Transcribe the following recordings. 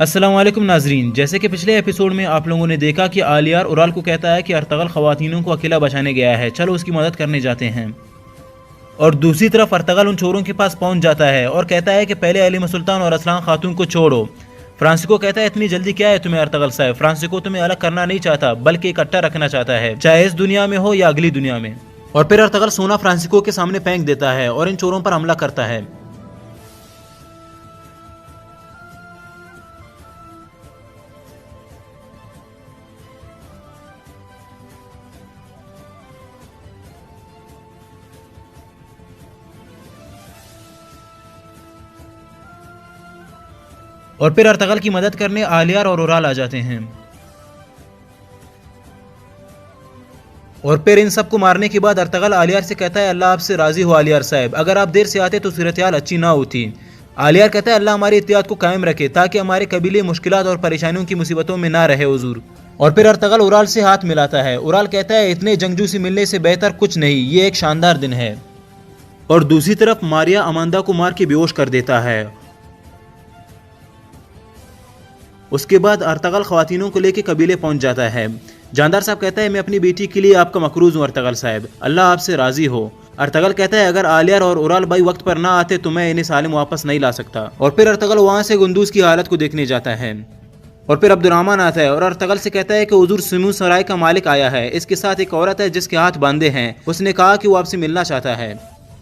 अस्सलाम वालेकुम नाजरीन, जैसे कि पिछले एपिसोड में आप लोगों ने देखा कि आलियार उराल को कहता है कि अर्तगल ख़वातीनों को अकेला बचाने गया है, चलो उसकी मदद करने जाते हैं। और दूसरी तरफ अर्तगल उन चोरों के पास पहुंच जाता है और कहता है कि पहले अलीमा सुल्तान और असलान खातून को छोड़ो। फ्रांसिस्को कहता है इतनी जल्दी क्या है तुम्हें अर्तगल साहब, फ्रांसिस्को तुम्हें अलग करना नहीं चाहता बल्कि इकट्ठा रखना चाहता है, चाहे इस दुनिया में हो या अगली दुनिया में। और फिर अर्तगल सोना फ्रांसिस्को के सामने फेंक देता है और इन चोरों पर हमला करता है। और फिर अर्तगल की मदद करने आलियार और उराल आ जाते हैं। और फिर इन सबको मारने के बाद अर्तगल आलियार से कहता है अल्लाह आपसे राजी हो आलियार साहब, अगर आप देर से आते तो सूरत-ए-हाल अच्छी ना होती। आलियार कहता है अल्लाह हमारी इत्तेहाद को कायम रखे ताकि हमारे कबीले मुश्किलात और परेशानियों की मुसीबतों में ना रहे हुजूर। और फिर अर्तगल उराल से हाथ मिलाता है। उराल कहता है इतने जंगजू से मिलने से बेहतर कुछ नहीं, ये एक शानदार दिन है। और दूसरी तरफ मारिया अमांदा को मार के बेहोश कर देता है। उसके बाद अर्तगल ख़वातीनों को लेकर कबीले पहुंच जाता है। जानदार साहब कहता है मैं अपनी बेटी के लिए आपका मकरूज हूँ अर्तगल साहब, अल्लाह आपसे राजी हो। अर्तगल कहता है अगर आलियार और उराल भाई वक्त पर ना आते तो मैं इन्हें सालिम वापस नहीं ला सकता। और फिर अर्तगल वहाँ से गुंदूज की हालत को देखने जाता है। और फिर अब्दुर्रहमान आता है और अर्तगल से कहता है कि हुजूर सिमू सराय का मालिक आया है, इसके साथ एक औरत है जिसके हाथ बांधे हैं, उसने कहा कि वो आपसे मिलना चाहता है।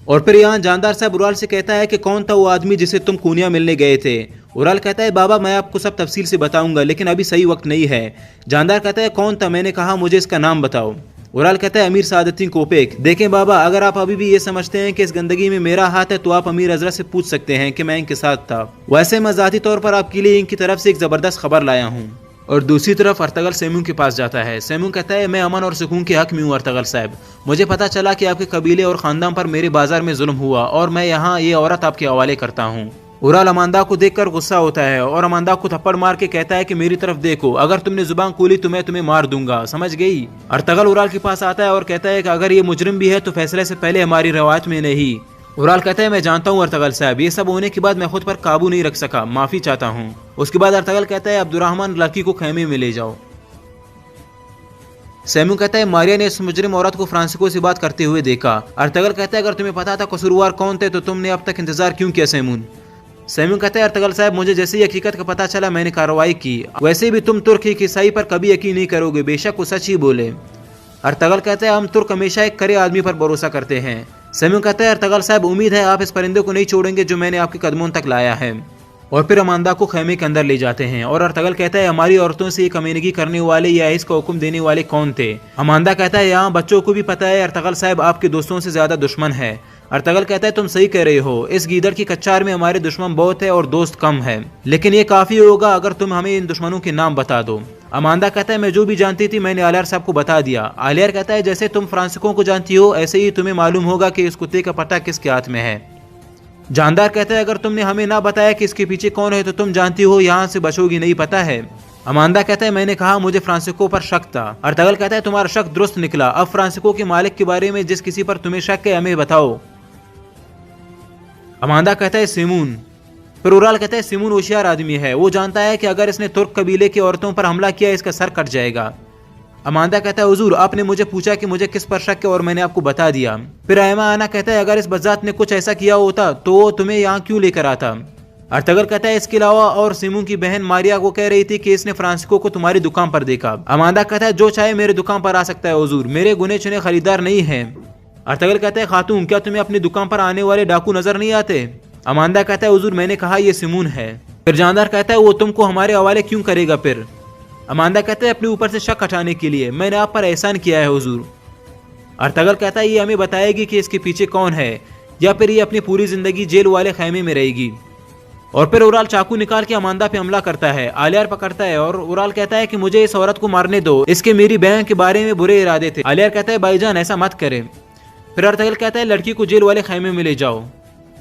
और फिर यहाँ जानदार साहब उराल से कहता है कि कौन था वो आदमी जिसे तुम कूनिया मिलने गए थे। उराल कहता है बाबा मैं आपको सब तफसील से बताऊंगा लेकिन अभी सही वक्त नहीं है। जानदार कहता है कौन था, मैंने कहा मुझे इसका नाम बताओ। उराल कहता है अमीर सादुद्दीन कोपेक। देखें बाबा, अगर आप अभी भी ये समझते हैं कि इस गंदगी में मेरा हाथ है तो आप अमीर हजरत से पूछ सकते हैं कि मैं इनके साथ था। वैसे मैं ज़ाती तौर पर आपके लिए इनकी तरफ से एक ज़बरदस्त खबर लाया हूँ। और दूसरी तरफ अर्तगल सेमू के पास जाता है। सेमू कहता है मैं अमन और सुकून के हक में हूँ अर्तगल साहब, मुझे पता चला कि आपके कबीले और ख़ानदान पर मेरे बाजार में जुल्म हुआ और मैं यहाँ ये औरत आपके हवाले करता हूँ। उराल अमांदा को देखकर गुस्सा होता है और अमांदा को थप्पड़ मार के कहता है कि मेरी तरफ देखो, अगर तुमने जुबान खोली तो मैं तुम्हें मार दूंगा, समझ गई। अर्तगल उराल के पास आता है और कहता है कि अगर ये मुजरिम भी है तो फैसले से पहले हमारी रवायत में नहीं। उराल कहता है मैं जानता हूँ अर्तगल साहब, ये सब होने के बाद मैं खुद पर काबू नहीं रख सका, माफी चाहता हूँ। उसके बाद अर्तगल कहता है अब्दुर्रहमान लड़की को खेमे में ले जाओ। सेमू कहता है मारिया ने इस मुजरिम औरत को फ्रांसिस्को से बात करते हुए देखा। अर्तगल कहता है अगर तुम्हें पता था कसूरवार कौन थे तो तुमने अब तक इंतजार क्यों किया सेमून। सेमू कहता है अर्तगल साहब मुझे जैसे ही हकीकत का पता चला मैंने कार्रवाई की, वैसे भी तुम तुर्क एक ईसाई पर कभी यकीन नहीं करोगे, बेशक वो सच ही बोले। अर्तगल कहता है हम तुर्क हमेशा एक करे आदमी पर भरोसा करते हैं। सेमू कहता है अर्तगल साहब उम्मीद है आप इस परिंदे को नहीं छोड़ेंगे जो मैंने आपके कदमों तक लाया है। और फिर अमांदा को खेमे के अंदर ले जाते हैं और अर्तगल कहता है हमारी औरतों से ये कमीनगी करने वाले या इसका हुक्म देने वाले कौन थे। अमांदा कहता है यहाँ बच्चों को भी पता है अर्तगल साहब आपके दोस्तों से ज्यादा दुश्मन है। अर्तगल कहता है तुम सही कह रहे हो, इस गीदड़ की कच्चार में हमारे दुश्मन बहुत है और दोस्त कम है, लेकिन ये काफी होगा अगर तुम हमें इन दुश्मनों के नाम बता दो। अमांदा कहता है मैं जो भी जानती थी मैंने आलियार साहब को बता दिया। आलियार कहता है जैसे तुम फ्रांसिस्को को जानती हो ऐसे ही तुम्हें मालूम होगा कि इस कुत्ते का पता किसके हाथ में है। जानदार कहता है अगर तुमने हमें ना बताया कि इसके पीछे कौन है तो तुम जानती हो यहाँ से बचोगी नहीं, पता है। अमांदा कहता है मैंने कहा मुझे फ्रांसिस्को पर शक था। अर्तगल कहता है तुम्हारा शक दुरुस्त निकला, अब फ्रांसिस्को के मालिक के बारे में जिस किसी पर तुम्हें शक है हमें बताओ। अमांदा कहता है सिमून। फिर उराल कहता है सिमून होशियार आदमी है, वो जानता है कि अगर इसने तुर्क कबीले की औरतों पर हमला किया इसका सर कट जाएगा। अमांदा कहता है हुजूर आपने मुझे पूछा कि मुझे किस पर शक है और मैंने आपको बता दिया। फिर अयमा आना कहता है अगर इस बज़ात ने कुछ ऐसा किया होता तो वो तुम्हें यहाँ क्यों लेकर आता। अर्तगल कहता है इसके अलावा और सिमू की बहन मारिया को कह रही थी कि इसने फ्रांसिस्को को तुम्हारी दुकान पर देखा। अमांदा कहता है जो चाहे मेरे दुकान पर आ सकता है हुजूर, मेरे गुने चुने खरीदार नहीं है। अर्तगल कहता है खातून क्या तुम्हें अपनी दुकान पर आने वाले डाकू नजर नहीं आते। अमांदा कहता है हुजूर मैंने कहा ये सिमून है। फिर जानदार कहता है वो तुमको हमारे हवाले क्यों करेगा। फिर अमांदा कहता है अपने ऊपर से शक हटाने के लिए, मैंने आप पर एहसान किया है हुजूर। अर्तगल कहता है ये हमें बताएगी कि इसके पीछे कौन है या फिर ये अपनी पूरी जिंदगी जेल वाले खेमे में रहेगी। और फिर उराल चाकू निकाल के अमांदा पे हमला करता है। आलियार पकड़ता है और उराल कहता है कि मुझे इस औरत को मारने दो, इसके मेरी बहन के बारे में बुरे इरादे थे। आलियार कहता है भाईजान ऐसा मत करें। फिर अर्तगल कहता है लड़की को जेल वाले खेमे में ले जाओ।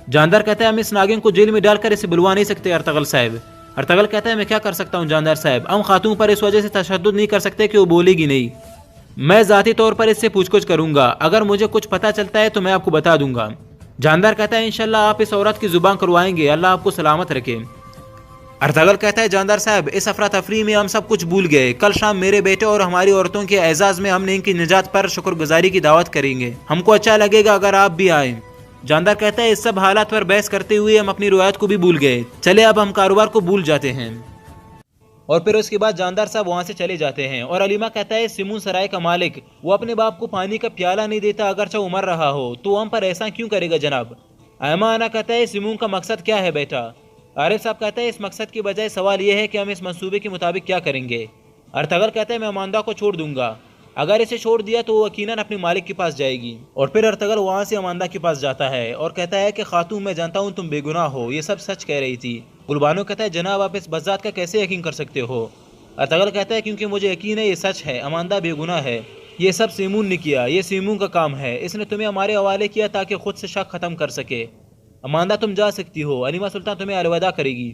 जानदार कहता है हम इस नागिन को जेल में डालकर इसे बुलवा नहीं सकते अर्तगल साहब। अर्तगल कहता है मैं क्या कर सकता हूँ जानदार साहब, हम खातून पर इस वजह से तशद्दुद नहीं कर सकते कि वो बोलेगी नहीं। मैं ज़ाती तौर पर इससे पूछकुछ करूंगा, अगर मुझे कुछ पता चलता है तो मैं आपको बता दूंगा। जानदार कहता है इंशाल्लाह आप इस औरत की जुबान करवाएंगे, अल्लाह आपको सलामत रखे। अर्तगल कहता है जानदार साहब, इस अफरा तफरी में हम सब कुछ भूल गए। कल शाम मेरे बेटे और हमारी औरतों के एजाज में हमने इनकी निजात पर शुक्रगुजारी की दावत करेंगे। हमको अच्छा लगेगा अगर आप भी आए। जानदार कहता है इस सब हालात पर बहस करते हुए हम अपनी रिवायत को भी भूल गए। चले अब हम कारोबार को भूल जाते हैं। और फिर उसके बाद जानदार साहब वहाँ से चले जाते हैं। और अलीमा कहता है सिमून सराय का मालिक वो अपने बाप को पानी का प्याला नहीं देता अगरचा उमर रहा हो, तो हम पर ऐसा क्यों करेगा जनाब। आयमा आना कहता है सिमून का मकसद क्या है बेटा। आरिफ साहब कहता है इस मकसद की बजाय सवाल यह है कि हम इस मंसूबे के मुताबिक क्या करेंगे। अर्तगल कहता है मैं अमांदा को छोड़ दूंगा, अगर इसे छोड़ दिया तो वो यकीनन अपने मालिक के पास जाएगी। और फिर अर्तगल वहाँ से अमांदा के पास जाता है और कहता है कि खातून मैं जानता हूँ तुम बेगुनाह हो, ये सब सच कह रही थी। गुलबानो कहता है जनाब आप इस बज़ात का कैसे यकीन कर सकते हो। अर्तगल कहता है क्योंकि मुझे यकीन है ये सच है, अमांदा बेगुनाह है, ये सब सीमून ने किया, ये सीमून का काम है, इसने तुम्हें हमारे हवाले किया ताकि खुद से शक खत्म कर सके। अमांदा तुम जा सकती हो, अलीमा सुल्तान तुम्हें अलविदा करेगी।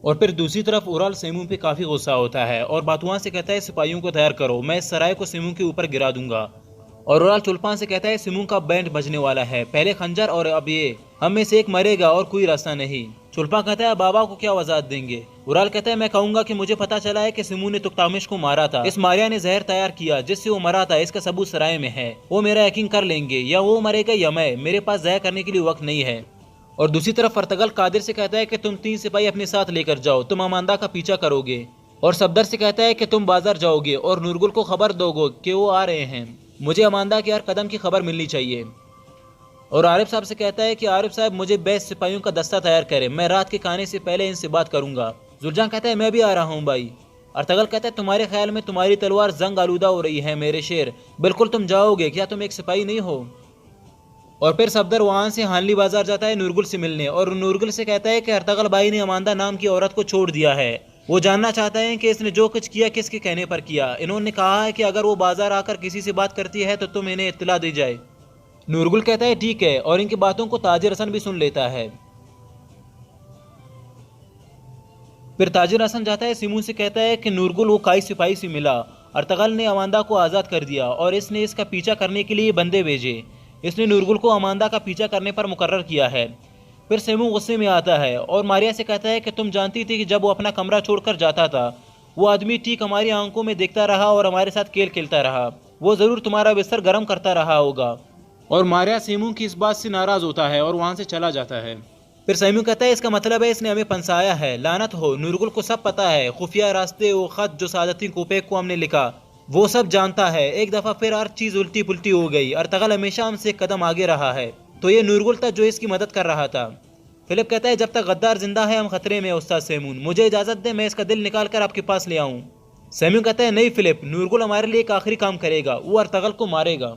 और फिर दूसरी तरफ उराल सेमू पे काफ़ी गुस्सा होता है और बातुआं से कहता है सिपाहियों को तैयार करो, मैं इस सराय को सेमू के ऊपर गिरा दूंगा। और उराल चुल्पान से कहता है सिमू का बैंड बजने वाला है, पहले खंजर और अब ये, हम में से एक मरेगा और कोई रास्ता नहीं। चुल्पान कहता है बाबा को क्या वजाहत देंगे। उराल कहता है मैं कहूंगा कि मुझे पता चला है कि सिमू ने तुक्तामिश को मारा था, इस मारिया ने जहर तैयार किया जिससे वो मरा था, इसका सबूत सराय में है, वो मेरा यकीन कर लेंगे, या वो मरेगा या मैं, मेरे पास जहर करने के लिए वक्त नहीं है। और दूसरी तरफ अर्तगल कादिर से कहता है कि तुम 3 सिपाही अपने साथ लेकर जाओ, तुम अमांदा का पीछा करोगे। और सफदर से कहता है कि तुम बाजार जाओगे और नूरगुल को खबर दोगे कि वो आ रहे हैं, मुझे अमांदा के हर कदम की खबर मिलनी चाहिए। और आरिफ साहब से कहता है कि आरिफ साहब मुझे 20 सिपाहियों का दस्ता तैयार करें, मैं रात के खाने से पहले इनसे बात करूंगा। जुलजान कहता है मैं भी आ रहा हूँ भाई। अर्तगल कहता है तुम्हारे ख्याल में तुम्हारी तलवार जंग आलूदा हो रही है मेरे शेर, बिल्कुल तुम जाओगे, क्या तुम एक सिपाही नहीं हो। और फिर सफदर वहाँ से हानली बाजार जाता है नूरगुल से मिलने और नूरगुल से कहता है कि अर्तगल भाई ने अमांदा नाम की औरत को छोड़ दिया है, वो जानना चाहता है कि इसने जो कुछ किया किसके कहने पर किया। इन्होंने कहा है कि अगर वो बाजार आकर किसी से बात करती है तो तुम इन्हें इत्तला दी जाए। नूरगुल कहता है ठीक है, और इनकी बातों को ताजिर हसन भी सुन लेता है। फिर ताजिर हसन जाता है सिमू से कहता है कि नूरगुल वो काई सिपाही से मिला, अर्तगल ने अमांदा को आज़ाद कर दिया और इसने इसका पीछा करने के लिए बंदे भेजे, इसने नूरगुल को अमांदा का पीछा करने पर मुकर्रर किया है। फिर सेमू गुस्से में आता है और मारिया से कहता है कि तुम जानती थी कि जब वो अपना कमरा छोड़कर जाता था वो आदमी ठीक हमारी आंखों में देखता रहा और हमारे साथ खेल खेलता रहा, वो ज़रूर तुम्हारा बिस्तर गर्म करता रहा होगा। और मारिया सेमू की इस बात से नाराज़ होता है और वहाँ से चला जाता है। फिर सेमू कहता है इसका मतलब है इसने हमें फंसाया है, लानत हो, नूरगुल को सब पता है, खुफिया रास्ते वो ख़त जो सादती कोपेक को हमने लिखा वो सब जानता है। एक दफ़ा फिर हर चीज़ उल्टी पुल्टी हो गई, अर्तगल हमेशा हमसे एक कदम आगे रहा है, तो ये नूरगुल था जो इसकी मदद कर रहा था। फिलिप कहता है जब तक गद्दार जिंदा है हम खतरे में। उस्ताद सेमून मुझे इजाज़त दे, मैं इसका दिल निकाल कर आपके पास ले आऊँ। सेमून कहता है नहीं फिलिप, नूरगुल हमारे लिए एक आखिरी काम करेगा, वो अर्तगल को मारेगा।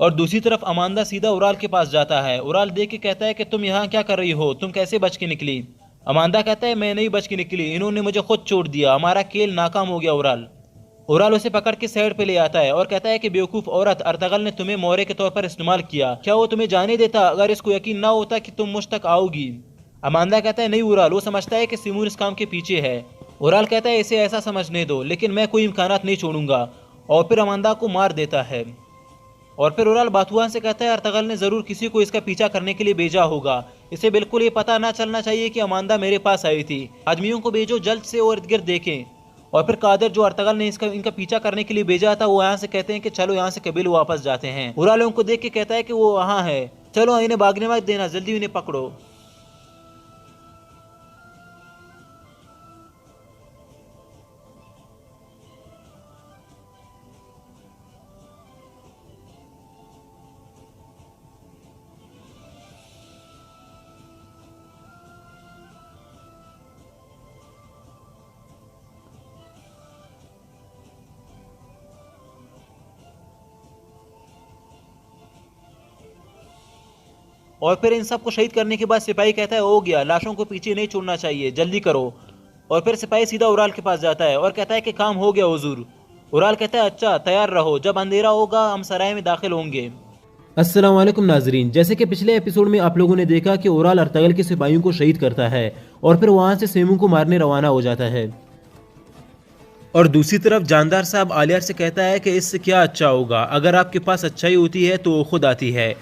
और दूसरी तरफ अमांदा सीधा उराल के पास जाता है। उराल देख के कहता है कि तुम यहाँ क्या कर रही हो, तुम कैसे बच के निकली। अमांदा कहता है मैं नहीं बच के निकली, इन्होंने मुझे खुद छोड़ दिया, हमारा खेल नाकाम हो गया। उराल उसे पकड़ के साइड पे ले आता है और कहता है कि बेवकूफ़ औरत, अर्तगल ने तुम्हें मोहरे के तौर पर इस्तेमाल किया, क्या वो तुम्हें जाने देता अगर इसको यकीन ना होता कि तुम मुझ तक आओगी। अमांदा कहता है नहीं उराल, वो समझता है कि सिमून इस काम के पीछे है। उराल कहता है इसे ऐसा समझने दो, लेकिन मैं कोई इम्कानात नहीं छोड़ूंगा। और फिर अमांदा को मार देता है। और फिर उराल बातुआन से कहता है अर्तगल ने ज़रूर किसी को इसका पीछा करने के लिए भेजा होगा, इसे बिल्कुल ये पता ना चलना चाहिए कि अमांदा मेरे पास आई थी, आदमियों को भेजो जल्द से और इर्द गिर्द देखें। और फिर कादिर जो अर्तगल ने इनका पीछा करने के लिए भेजा था वो यहाँ से कहते हैं कि चलो यहाँ से कबील वापस जाते हैं। उराल उनको देख के कहता है कि वो वहाँ है, चलो इन्हें भागने मत देना, जल्दी इन्हें पकड़ो। और फिर इन सब को शहीद करने के बाद सिपाही कहता है हो गया, लाशों को पीछे नहीं छोड़ना चाहिए, जल्दी करो। और फिर सिपाही सीधा उराल के पास जाता है और कहता है कि काम हो गया हुजूर। उराल कहता है अच्छा तैयार रहो, जब अंधेरा होगा हम सराय में दाखिल होंगे। अस्सलाम वालेकुम नाजरीन, जैसे कि पिछले एपिसोड में आप लोगों ने देखा कि उराल अर्तगल के सिपाहियों को शहीद करता है और फिर वहाँ से सेमू को मारने रवाना हो जाता है। और दूसरी तरफ जानदार साहब आलिया से कहता है कि इससे क्या अच्छा होगा, अगर आपके पास अच्छाई होती है तो वो खुद आती है।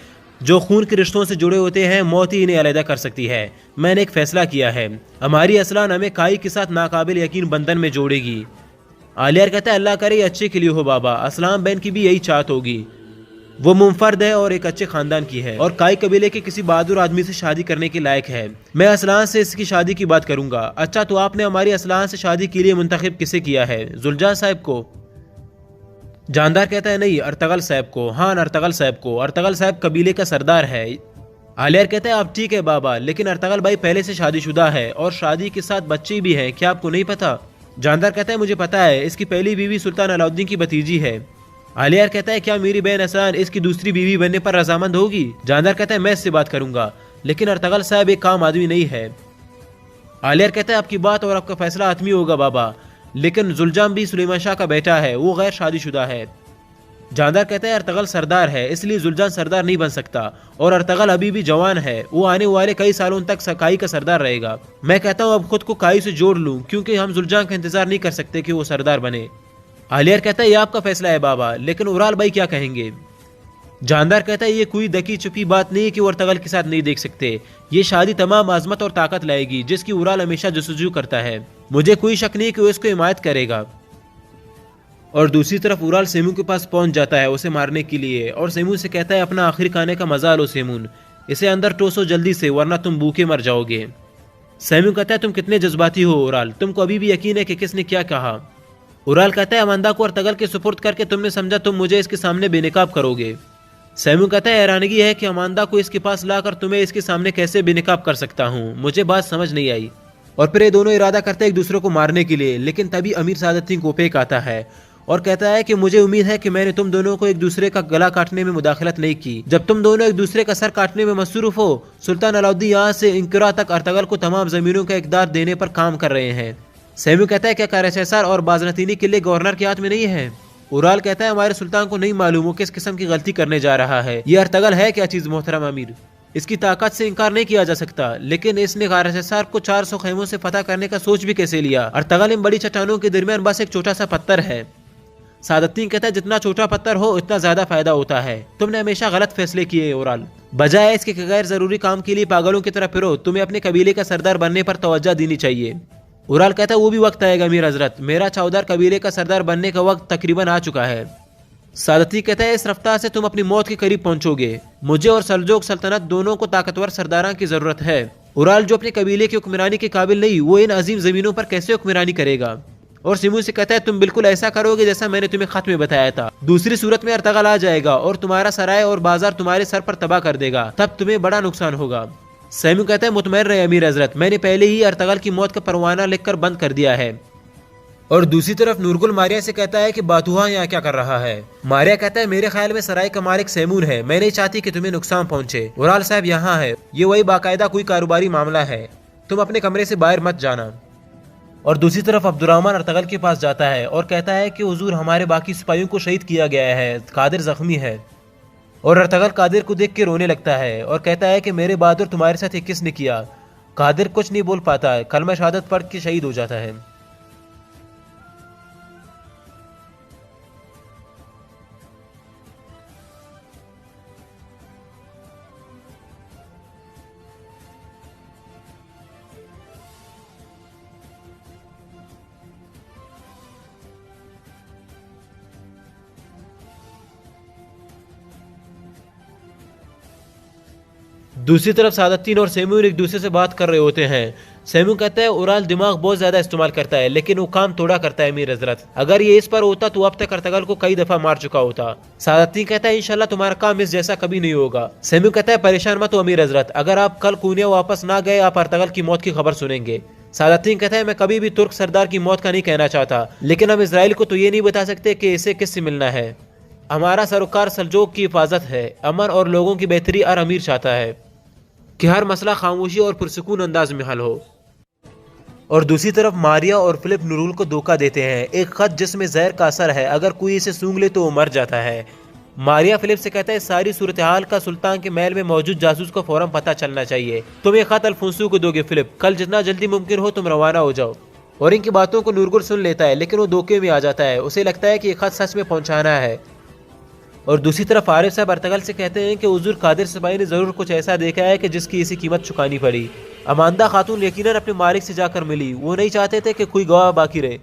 जो खून के रिश्तों से जुड़े होते हैं मौत ही इन्हें अलहदा कर सकती है। मैंने एक फैसला किया है, हमारी असलान हमें काई के साथ नाकाबिल यकीन बंधन में जोड़ेगी। आलियार कहता है अल्लाह करे अच्छे के लिए हो बाबा, असलाम बहन की भी यही चाहत होगी। वो मुंफर्द है और एक अच्छे खानदान की है और काई कबीले के किसी बहादुर आदमी से शादी करने के लायक है। मैं असलान से इसकी शादी की बात करूंगा। अच्छा, तो आपने हमारी असलान से शादी के लिए मुंतखब किसे किया है? जुलजान साहब को। जानदार कहता है नहीं, अर्तगल साहब को। हाँ, अर्तगल साहब को। अर्तगल साहब कबीले का सरदार है। आलियार कहता है आप ठीक है बाबा, लेकिन अर्तगल भाई पहले से शादीशुदा है और शादी के साथ बच्चे भी हैं, क्या आपको नहीं पता? जानदार कहता है मुझे पता है, इसकी पहली बीवी सुल्तान अलाउद्दीन की भतीजी है। आलियार कहता है क्या मेरी बहन असलान इसकी दूसरी बीवी बनने पर रजामंद होगी? जानदार कहता है मैं इससे बात करूंगा, लेकिन अर्तगल साहब एक काम आदमी नहीं है। आलियार कहता है आपकी बात और आपका फैसला आत्मी होगा बाबा, लेकिन जुलजाम भी सुलेमान शाह का बेटा है, वो गैर शादीशुदा है। जानदार कहता है अर्तगल सरदार है, इसलिए जुलजान सरदार नहीं बन सकता और अर्तगल अभी भी जवान है, वो आने वाले कई सालों तक काई का सरदार रहेगा। मैं कहता हूँ अब खुद को काई से जोड़ लूँ, क्योंकि हम जुलजान का इंतजार नहीं कर सकते कि वो सरदार बने। आलियार कहता है ये आपका फैसला है बाबा, लेकिन उराल भाई क्या कहेंगे? जानदार कहता है ये कोई दकी छुपी बात नहीं है कि वो अर्तगल के साथ नहीं देख सकते। ये शादी तमाम आजमत और ताकत लाएगी जिसकी उराल हमेशा जस्तजू करता है। मुझे कोई शक नहीं कि वो इसको हिमायत करेगा। और दूसरी तरफ उराल सेमू के पास पहुंच जाता है उसे मारने के लिए और सेमू से कहता है अपना आखिरी खाने का मजा लो सेमून, इसे अंदर टोसो जल्दी से, वरना तुम भूखे मर जाओगे। सेमू कहता है तुम कितने जज्बाती हो उराल, तुमको अभी भी यकीन है कि किसने क्या कहा? उराल कहता है अमांदा को अर्तगल के सुपुर्द करके तुमने समझा तुम मुझे इसके सामने बेनकाब करोगे। सेमू कहता है हैरानगी है कि अमांदा को इसके पास लाकर तुम्हें इसके सामने कैसे बेनकाब कर सकता हूँ, मुझे बात समझ नहीं आई। और फिर ये दोनों इरादा करते हैं एक दूसरे को मारने के लिए, लेकिन तभी अमीर सादतदीन कोपेक आता है और कहता है कि मुझे उम्मीद है कि मैंने तुम दोनों को एक दूसरे का गला काटने में मुदाखलत नहीं की। जब तुम दोनों एक दूसरे का सर काटने में मसरूफ हो, सुल्तान अलाउद्दीन यहाँ से इंकरा तक अर्तगल को तमाम जमीनों का इकदार देने पर काम कर रहे हैं। सेमू कहता है क्या कारशेसार और बाजनतीनी किले गवर्नर के हाथ में नहीं है? उराल कहता है हमारे सुल्तान को नहीं मालूम वो किस किस्म की गलती करने जा रहा है। ये अर्तगल है क्या चीज मोहतरम अमीर, इसकी ताकत से इनकार नहीं किया जा सकता, लेकिन इसने कारशेसार को 400 खेमों से फतह करने का सोच भी कैसे लिया? अर्तगल इन बड़ी चट्टानों के दरमियान बस एक छोटा सा पत्थर है। सादतदीन कहता है जितना छोटा पत्थर हो उतना ज्यादा फायदा होता है। तुमने हमेशा गलत फैसले किए उराल, बजाय इसके गैर जरूरी काम के लिए पागलों की तरह फिरो, तुम्हें अपने कबीले का सरदार बनने पर तवज्जो देनी चाहिए। उराल कहता है वो भी वक्त आएगा मीर हजरत, मेरा चौधार कबीले का सरदार बनने का वक्त तकरीबन आ चुका है। सादती कहता है इस रफ्तार से तुम अपनी मौत के करीब पहुंचोगे। मुझे और सल्जोक सल्तनत दोनों को ताकतवर सरदारों की जरूरत है। उराल जो अपने कबीले की हुक्मरानी के काबिल नहीं, वो इन अजीम जमीनों पर कैसे हुक्मरानी करेगा? और सिमू से कहता है तुम बिल्कुल ऐसा करोगे जैसा मैंने तुम्हें खत में बताया था। दूसरी सूरत में अर्तगल आ जाएगा और तुम्हारा सराय और बाजार तुम्हारे सर पर तबाह कर देगा, तब तुम्हें बड़ा नुकसान होगा। सेमू कहता है मुतमईन रहे अमीर हजरत, मैंने पहले ही अर्तगल की मौत का परवाना लिखकर बंद कर दिया है। और दूसरी तरफ नूरगुल मारिया से कहता है कि बातुहा यहाँ क्या कर रहा है? मारिया कहता है मेरे ख्याल में सराय का मालिक सेमून है, मैं नहीं चाहती कि तुम्हें नुकसान पहुंचे। उराल साहब यहाँ है, ये वही बाकायदा कोई कारोबारी मामला है, तुम अपने कमरे से बाहर मत जाना। और दूसरी तरफ अब्दुर्रहमान अर्तगल के पास जाता है और कहता है कि हुजूर हमारे बाकी सिपाहियों को शहीद किया गया है, कादिर जख्मी है। और अर्तगल कादिर को देख के रोने लगता है और कहता है कि मेरे बहादुर तुम्हारे साथ ये किसने किया? कादिर कुछ नहीं बोल पाता है, कलमा शहादत पढ़ के शहीद हो जाता है। दूसरी तरफ सादतदीन और सेमून एक दूसरे से बात कर रहे होते हैं। सेमू कहता है उराल दिमाग बहुत ज्यादा इस्तेमाल करता है, लेकिन वो काम थोड़ा करता है मीर हजरत, अगर ये इस पर होता तो अब तक अर्तगल को कई दफा मार चुका होता। सादतदीन कहता है इंशाल्लाह तुम्हारा काम इस जैसा कभी नहीं होगा। सेमू कहता है परेशान मत हो अमीर हजरत, अगर आप कल कूनिया वापस ना गए आप अर्तगल की मौत की खबर सुनेंगे। सादतदीन कहता है मैं कभी भी तुर्क सरदार की मौत का नहीं कहना चाहता, लेकिन हम इसराइल को तो ये नहीं बता सकते कि इसे किससे मिलना है। हमारा सरोकार सल्जोक की हिफाजत है, अमन और लोगों की बेहतरी और अमीर चाहता है कि हर मसला खामोशी और पुरसुकून अंदाज में हल हो। और दूसरी तरफ मारिया और फिलिप नूरुल को धोखा देते हैं, एक खत जिसमें जहर का असर है, अगर कोई इसे सूंघ ले तो वो मर जाता है। मारिया फिलिप से कहता है सारी सूरत हाल का सुल्तान के महल में मौजूद जासूस को फौरन पता चलना चाहिए। तुम ये खत अल्फोंसो को दोगे फिलिप, कल जितना जल्दी मुमकिन हो तुम रवाना हो जाओ। और इनकी बातों को नूरगुल सुन लेता है, लेकिन वो धोखे में आ जाता है, उसे लगता है कि ये खत सच में पहुंचाना है। और दूसरी तरफ आरिफ साहब अर्तगल से कहते हैं कि हुजूर कादिर सिपाही ने ज़रूर कुछ ऐसा देखा है कि जिसकी इसी कीमत चुकानी पड़ी। अमानदा खातून यकीनन अपने मालिक से जाकर मिली, वो नहीं चाहते थे कि कोई गवाह बाकी रहे।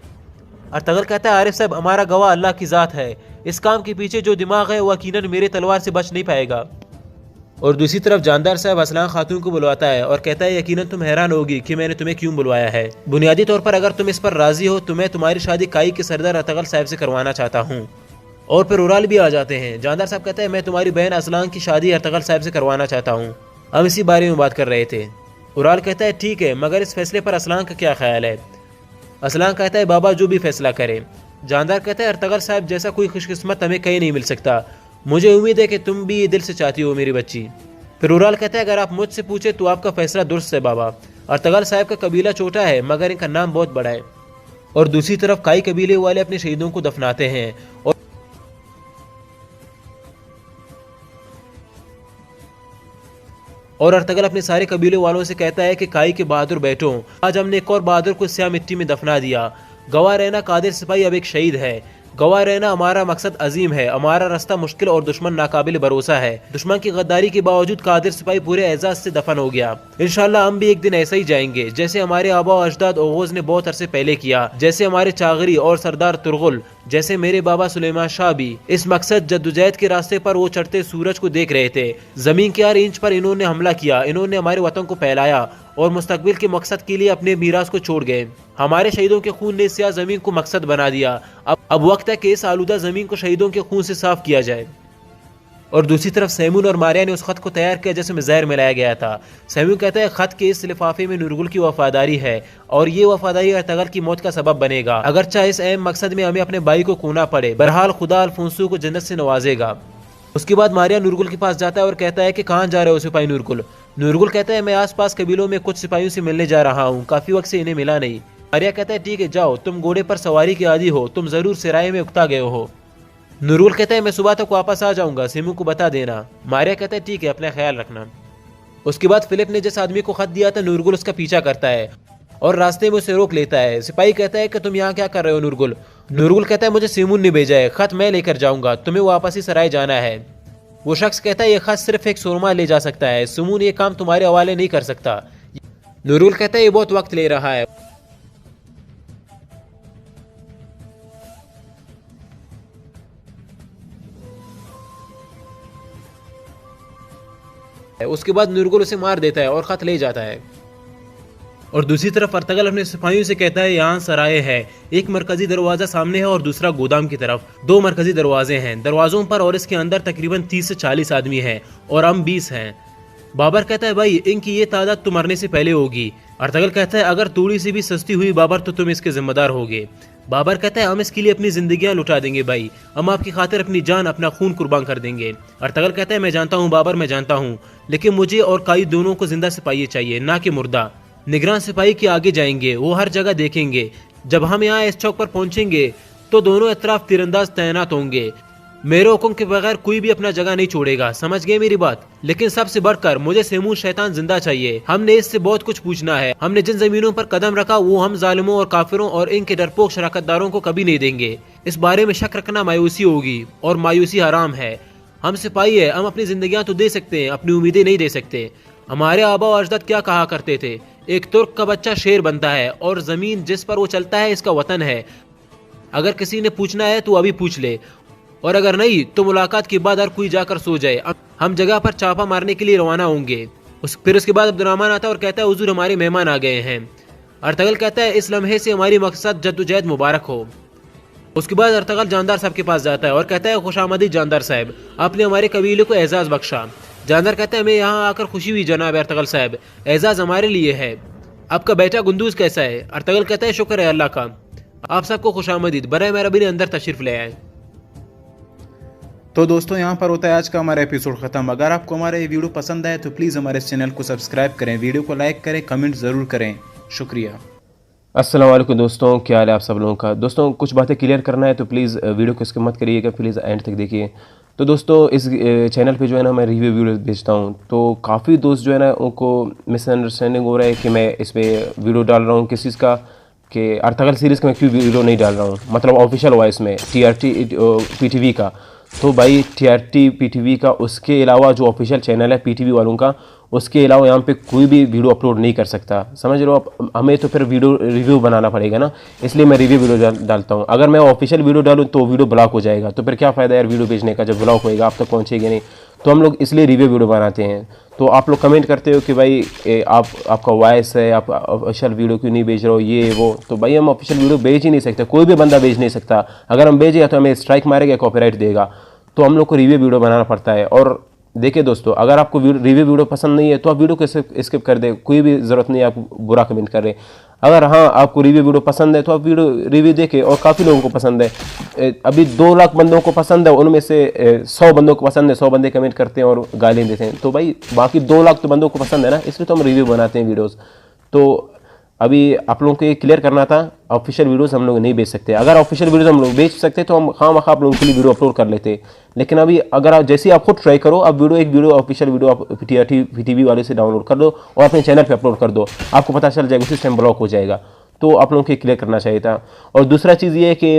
अर्तगल कहता है आरिफ साहब हमारा गवाह अल्लाह की ज़ात है, इस काम के पीछे जो दिमाग है वो यकीनन मेरे तलवार से बच नहीं पाएगा। और दूसरी तरफ जानदार साहब असलान खातून को बुलवाता है और कहता है यकीनन तुम हैरान होगी कि मैंने तुम्हें क्यों बुलवाया है। बुनियादी तौर पर अगर तुम इस पर राजी हो तो मैं तुम्हारी शादी काई के सरदार अर्तगल साहब से करवाना चाहता हूँ। और फिर उराल भी आ जाते हैं। जानदार साहब कहते हैं मैं तुम्हारी बहन असलान की शादी अर्तगल साहब से करवाना चाहता हूँ। हम इसी बारे में बात कर रहे थे। उराल कहता है ठीक है, मगर इस फैसले पर असलान का क्या ख्याल है। असलान कहता है बाबा जो भी फैसला करे। जानदार कहता है अर्तगल साहब जैसा कोई खुशकिस्मत हमें कहीं नहीं मिल सकता, मुझे उम्मीद है कि तुम भी ये दिल से चाहती हो मेरी बच्ची। फिर उराल कहता है अगर आप मुझसे पूछे तो आपका फैसला दुरुस्त है बाबा। अर्तगल साहब का कबीला छोटा है मगर इनका नाम बहुत बड़ा है। और दूसरी तरफ काई कबीले वाले अपने शहीदों को दफनाते हैं और अर्तगल अपने सारे कबीले वालों से कहता है कि काई के बहादुर बैठो, आज हमने एक और बहादुर को स्याह मिट्टी में दफना दिया। गवाह रहना कादिर सिपाही अब एक शहीद है। गवाह रहना हमारा मकसद अजीम है, हमारा रास्ता मुश्किल और दुश्मन नाकाबिल भरोसा है। दुश्मन की गद्दारी के बावजूद कादिर सिपाही पूरे एजाज से दफन हो गया। इंशाल्लाह हम भी एक दिन ऐसा ही जाएंगे जैसे हमारे आबा और अजदाद ओगोज ने बहुत अरसे पहले किया, जैसे हमारे चागरी और सरदार तुरगुल, जैसे मेरे बाबा सुलेमान शाह भी। इस मकसद जद्दोजहद के रास्ते पर वो चढ़ते सूरज को देख रहे थे। जमीन के हर इंच पर इन्होंने हमला किया, इन्होंने हमारे वतन को फैलाया और मुस्तकबिल के मकसद के लिए अपने मीरास को छोड़ गए। हमारे शहीदों के खून ने स्याह जमीन को मकसद बना दिया। अब वक्त है कि इस आलूदा जमीन को शहीदों के खून से साफ किया जाए। और दूसरी तरफ सैमून और मारिया ने उस खत को तैयार किया जिसमें जहर मिलाया गया था। सैमून कहता है खत के इस लिफाफे में नूरगुल की वफादारी है और ये वफादारी अर्तगल की मौत का सबब बनेगा। अगरचा इस अहम मकसद में हमें अपने भाई को खोना पड़े, बहरहाल खुदा अल्फोंसो को जन्नत से नवाजेगा। उसके बाद मारिया नूरगुल के पास जाता है और कहता है कि कहाँ जा रहे हो सिपाही नूरगुल। नूरगुल कहता है मैं आसपास कबीलों में कुछ सिपाहियों से मिलने जा रहा हूँ, काफी वक्त से इन्हें मिला नहीं। मारिया कहता है ठीक है जाओ, तुम घोड़े पर सवारी के आदी हो, तुम जरूर सिराय में उकता गए हो। नूरगुल कहता है मैं सुबह तक वापस आ जाऊंगा, सिमू को बता देना। मारिया कहता है ठीक है, अपना ख्याल रखना। उसके बाद फिलिप ने जिस आदमी को खत दिया था नूरगुल उसका पीछा करता है और रास्ते में उसे रोक लेता है। सिपाही कहता है कि तुम यहाँ क्या कर रहे हो नूरगुल। नूरगुल कहता है मुझे सिमून ने भेजा है, खत मैं लेकर जाऊंगा, तुम्हें वापस ही सराय जाना है। वो शख्स कहता है ये खत सिर्फ एक सुरमा ले जा सकता है, सिमून ये काम तुम्हारे हवाले नहीं कर सकता। नूरगुल कहता है ये बहुत वक्त ले रहा है। उसके बाद नूरगुल उसे मार देता है और खत ले जाता है। और दूसरी तरफ अर्तगल अपने सिपाहियों से कहता है यहाँ सराय है, एक मरकजी दरवाजा सामने है और दूसरा गोदाम की तरफ। दो मरकजी दरवाजे हैं, दरवाजों पर और इसके अंदर तकरीबन 30 से 40 आदमी हैं और हम 20 हैं। बाबर कहता है भाई इनकी ये तादाद तो मरने से पहले होगी। अर्तगल कहता है अगर थोड़ी सी भी सस्ती हुई बाबर तो तुम इसके जिम्मेदार होगे। बाबर कहता है हम इसके लिए अपनी जिंदगियां लुटा देंगे भाई, हम आपकी खातिर अपनी जान अपना खून कुर्बान कर देंगे। अर्तगल कहता है मैं जानता हूँ बाबर, मैं जानता हूँ, लेकिन मुझे और काई दोनों को जिंदा सिपाही चाहिए, ना कि मुर्दा। निगरान सिपाही के आगे जाएंगे, वो हर जगह देखेंगे। जब हम यहाँ इस चौक पर पहुंचेंगे तो दोनों अतराफ तीरंदाज तैनात होंगे। मेरे हुक्म के बगैर कोई भी अपना जगह नहीं छोड़ेगा, समझ गए मेरी बात। लेकिन सबसे बढ़कर मुझे सेमू शैतान जिंदा चाहिए। हमने इससे बहुत कुछ पूछना है। हमने जिन जमीनों पर कदम रखा वो हम जालिमों और काफिरों और इनके डरपोक शराकतदारों को कभी नहीं देंगे। इस बारे में शक रखना मायूसी होगी और मायूसी हराम है। हम सिपाही है, हम अपनी जिंदगियां तो दे सकते हैं, अपनी उम्मीदें नहीं दे सकते। हमारे आबा और अजदाद क्या कहा करते थे, एक तुर्क का बच्चा शेर बनता है और जमीन जिस पर वो चलता है इसका वतन है। अगर किसी ने पूछना है तो अभी पूछ ले, और अगर नहीं तो मुलाकात के बाद हर कोई जाकर सो जाए। हम जगह पर चापा मारने के लिए रवाना होंगे। फिर उसके बाद अब्दुर्रहमान आता है और कहता है हुजूर हमारे मेहमान आ गए हैं। अर्तगल कहता है इस लम्हे से हमारी मकसद जद्दोजहद मुबारक हो। उसके बाद अर्तगल जानदार साहब के पास जाता है और कहता है खुशामदीद जानदार साहब, आपने हमारे कबीले को एजाज बख्शा। जानदार कहता है हमें यहाँ आकर खुशी हुई जनाब अर्तगल साहब, एजाज हमारे लिए है। आपका बेटा गुंदूज कैसा है? अर्तगल कहता है शुक्र है अल्लाह का। आप सबको खुशामदीद, बराए मेहरबानी अंदर तशरीफ ले आए। तो दोस्तों यहाँ पर होता है आज का हमारा एपिसोड ख़त्म। अगर आपको हमारा ये वीडियो पसंद आए तो प्लीज़ हमारे इस चैनल को सब्सक्राइब करें, वीडियो को लाइक करें, कमेंट ज़रूर करें। शुक्रिया। अस्सलाम वालेकुम दोस्तों, क्या हाल है आप सब लोगों का। दोस्तों कुछ बातें क्लियर करना है तो प्लीज़ वीडियो को स्किप मत करिएगा, प्लीज़ एंड तक देखिए। तो दोस्तों इस चैनल पे जो है ना मैं रिव्यू वीडियो भेजता हूँ, तो काफ़ी दोस्त जो है ना उनको मिसअंडरस्टैंडिंग हो रहा है कि मैं इस पर वीडियो डाल रहा हूँ किस चीज़ का, कि अर्तगल सीरीज़ का मैं क्यों वीडियो नहीं डाल रहा हूँ, मतलब ऑफिशियल वॉइस में TRT PTV का। तो भाई TRT PTV का, उसके अलावा जो ऑफिशियल चैनल है PTV वालों का, उसके अलावा यहाँ पे कोई भी वीडियो अपलोड नहीं कर सकता। समझ रहे हो आप? हमें तो फिर वीडियो रिव्यू बनाना पड़ेगा ना, इसलिए मैं रिव्यू वीडियो डालता हूँ। अगर मैं ऑफिशियल वीडियो डालूँ तो वीडियो ब्लॉक हो जाएगा, तो फिर क्या फ़ायदा यार वीडियो भेजने का, जब ब्लॉक होएगा आप तक पहुँचेगी नहीं। तो हम लोग इसलिए रिव्यू वीडियो बनाते हैं। तो आप लोग कमेंट करते हो कि भाई आपका वॉइस है, आप ऑफिशियल वीडियो क्यों नहीं भेज रहे हो, ये वो। तो भाई हम ऑफिशियल वीडियो भेज ही नहीं सकते, कोई भी बंदा भेज नहीं सकता। अगर हम भेजेगा तो हमें स्ट्राइक मारेगा, कॉपीराइट देगा। तो हम लोग को रिव्यू वीडियो बनाना पड़ता है। और देखिए दोस्तों, अगर आपको रिव्यू वीडियो पसंद नहीं है तो आप वीडियो को स्किप कर दें, कोई भी ज़रूरत नहीं है आप बुरा कमेंट कर रहे। अगर हाँ आपको रिव्यू वीडियो पसंद है तो आप रिव्यू देखें, और काफ़ी लोगों को पसंद है। अभी 2 लाख बंदों को पसंद है, उनमें से 100 बंदों को पसंद है, 100 बंदे कमेंट करते हैं और गाली देते हैं। तो भाई बाकी 2 लाख तो बंदों को पसंद है ना, इसलिए तो हम रिव्यू बनाते हैं वीडियोज़। तो अभी आप लोगों को ये क्लियर करना था, ऑफिशियल वीडियोस हम लोग नहीं बेच सकते। अगर ऑफिशियल वीडियोस हम लोग बेच सकते तो हम खामखा आप लोगों के लिए वीडियो अपलोड कर लेते। लेकिन अभी अगर आप जैसे आप खुद ट्राई करो, अब एक वीडियो ऑफिशियल वीडियो आप TRT PTV वाले से डाउनलोड कर दो और अपने चैनल पे अपलोड कर दो, आपको पता चल जाएगा, उसी टाइम ब्लॉक हो जाएगा। तो आप लोगों को क्लियर करना चाहिए था। और दूसरा चीज़ ये है कि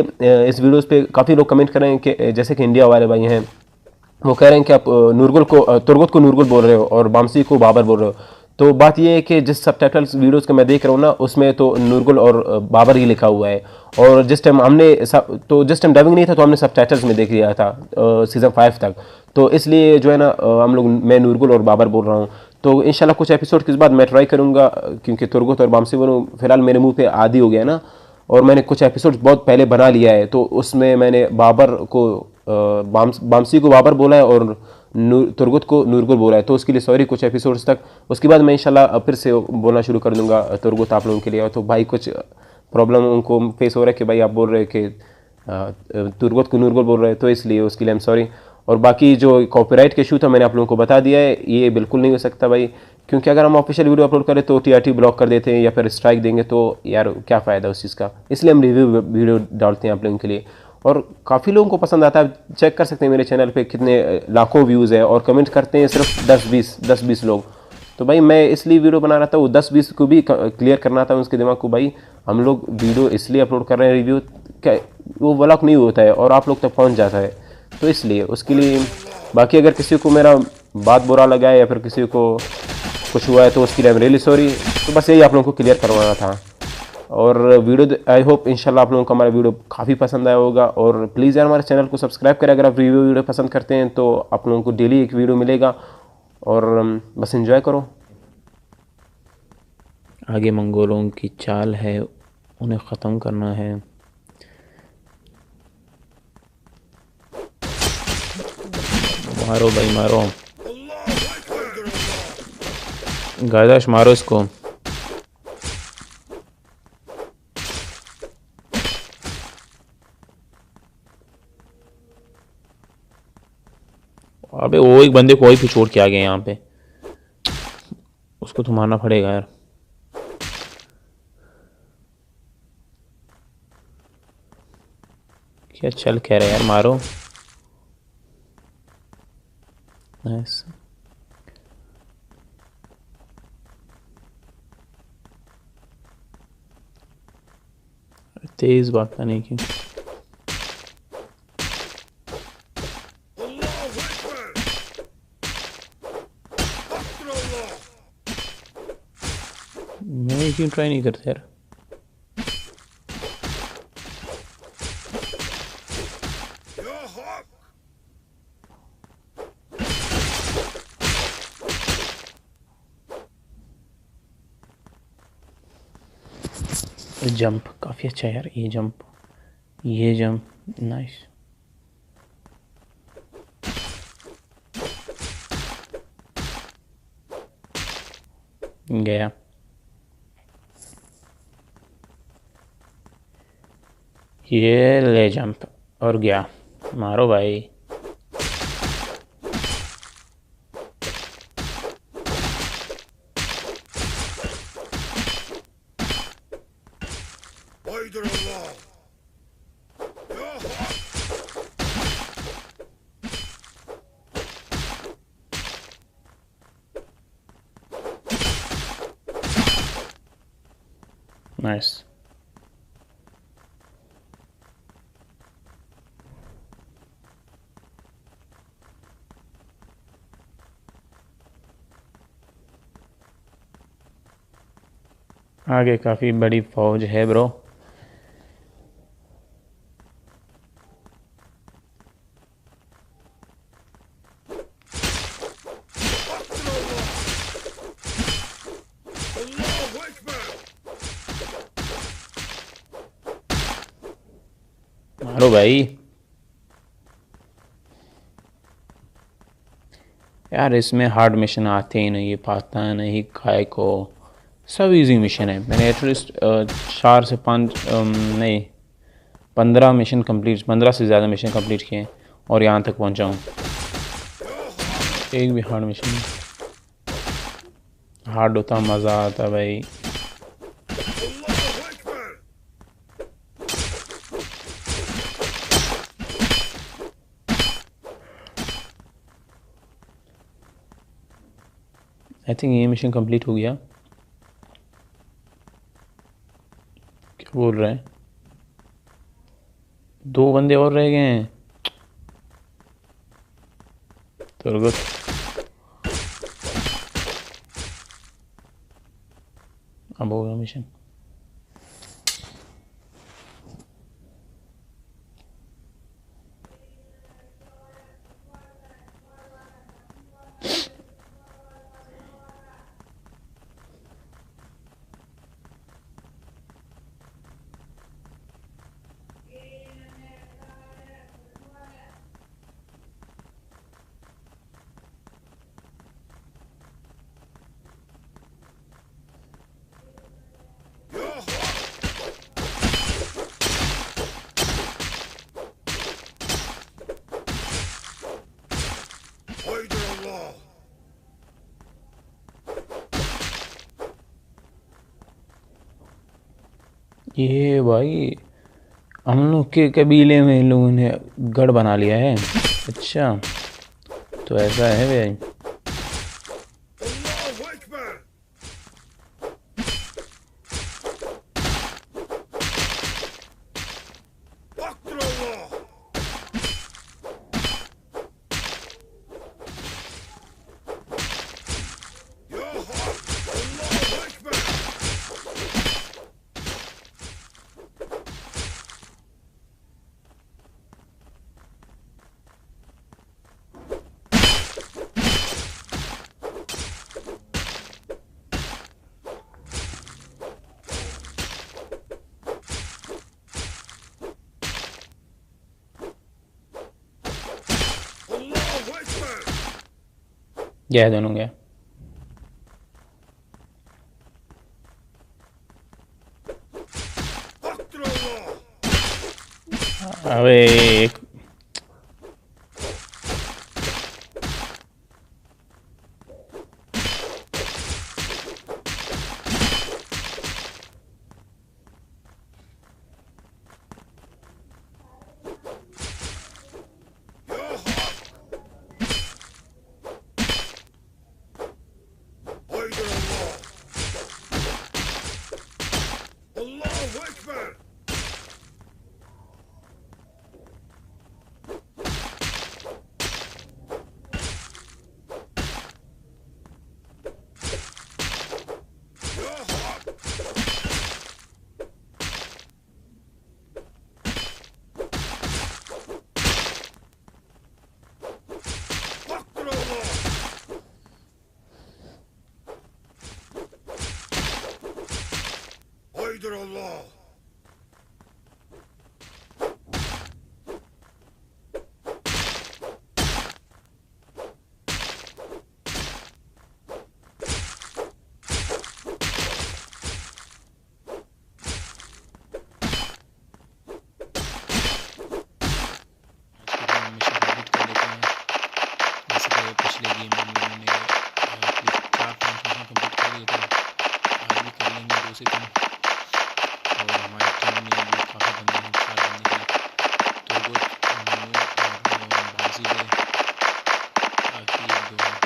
इस वीडियोज़ पे काफ़ी लोग कमेंट कर रहे हैं कि जैसे कि इंडिया वाले भाई हैं, वो कह रहे हैं कि आप तुर्गुत को नूरगुल बोल रहे हो और बामसी को बाबर बोल रहे हो। तो बात ये है कि जिस सबटाइटल्स वीडियोस को मैं देख रहा हूँ ना, उसमें तो नूरगुल और बाबर ही लिखा हुआ है। और जिस टाइम जिस टाइम डबिंग नहीं था तो हमने सबटाइटल्स में देख लिया था सीज़न 5 तक। तो इसलिए जो है ना मैं नूरगुल और बाबर बोल रहा हूँ। तो इंशाल्लाह कुछ एपिसोड के बाद मैं ट्राई करूँगा, क्योंकि तुर्गुत और बामसी बोलूँ फिलहाल मेरे मुँह पे आदी हो गया ना। और मैंने कुछ एपिसोड बहुत पहले बना लिया है, तो उसमें मैंने बामसी को बाबर बोला है और तुर्गुत को नूरगुल बोला है। तो उसके लिए सॉरी कुछ एपिसोड्स तक। उसके बाद मैं इंशाल्लाह फिर से बोलना शुरू कर दूंगा तुर्गुत आप लोगों के लिए। तो भाई कुछ प्रॉब्लम उनको फेस हो रहा है कि भाई आप बोल रहे हैं कि तुर्गुत को नूरगुल बोल रहे हैं, तो इसलिए उसके लिए आई एम सॉरी। और बाकी जो कॉपीराइट के इशू था मैंने आप लोगों को बता दिया है, ये बिल्कुल नहीं हो सकता भाई, क्योंकि अगर हम ऑफिशियल वीडियो अपलोड करें तो TRT ब्लॉक कर देते हैं या फिर स्ट्राइक देंगे, तो यार क्या फ़ायदा उस चीज़ का। इसलिए हम रिव्यू वीडियो डालते हैं आप लोगों के लिए, और काफ़ी लोगों को पसंद आता है। चेक कर सकते हैं मेरे चैनल पे कितने लाखों व्यूज़ है, और कमेंट करते हैं सिर्फ 10-20 लोग। तो भाई मैं इसलिए वीडियो बना रहा था, वो 10-20 को भी क्लियर करना था उसके दिमाग को, भाई हम लोग वीडियो इसलिए अपलोड कर रहे हैं रिव्यू, क्या वो ब्लॉक नहीं होता है और आप लोग तक पहुँच जाता है, तो इसलिए उसके लिए। बाकी अगर किसी को मेरा बात बुरा लगा है या फिर किसी को कुछ हुआ है तो उसके लिए आई एम रियली सॉरी। तो बस यही आप लोगों को क्लियर करवाना था। और वीडियो आई होप इंशाल्लाह आप लोगों को हमारा वीडियो काफ़ी पसंद आया होगा। और प्लीज़ यार हमारे चैनल को सब्सक्राइब करें, अगर आप रिव्यू वीडियो पसंद करते हैं तो आप लोगों को डेली एक वीडियो मिलेगा। और बस एंजॉय करो। आगे मंगोलों की चाल है, उन्हें ख़त्म करना है। मारो भाई मारो, गायदाश मारो इसको। अबे वो एक बंदे को वही छोड़ के आ गए यहाँ पे, उसको तो मारना पड़ेगा यार। क्या चल कह रहे यार, मारो। नाइस। तेज भागता नहीं की। मैं क्यों ट्राई नहीं करता यार। जंप काफ़ी अच्छा है यार, ये जंप नाइस। गया। ये ले जंप और गया। मारो भाई। नाइस। आगे काफ़ी बड़ी फौज है ब्रो। मारो भाई। यार इसमें हार्ड मिशन आते ही नहीं, पता नहीं काय को। सब इजी मिशन है। मैंने एटलीस्ट 4 से 5 नहीं 15 मिशन कंप्लीट, 15 से ज़्यादा मिशन कंप्लीट किए हैं और यहाँ तक पहुँचा हूँ। एक भी हार्ड मिशन नहीं। हार्ड होता मज़ा आता भाई। आई थिंक ये मिशन कंप्लीट हो गया। क्या बोल रहे हैं? 2 बंदे और रह गए हैं। तुरगत अब होगा मिशन। ये भाई हम लोग के कबीले में इन लोगों ने गढ़ बना लिया है। अच्छा तो ऐसा है भाई। गया दोनों गया। अबे एक पिछले गेम में हम लोगों ने 4-5 मिशन कंप्लीट कर लिए थे। आज भी कर लेंगे 2 से 3। और हमारे टीम में भी काफ़ी बंदे हैं, 4 बंदे हैं। तो वो और बाजी है बाकी 1-2 हैं।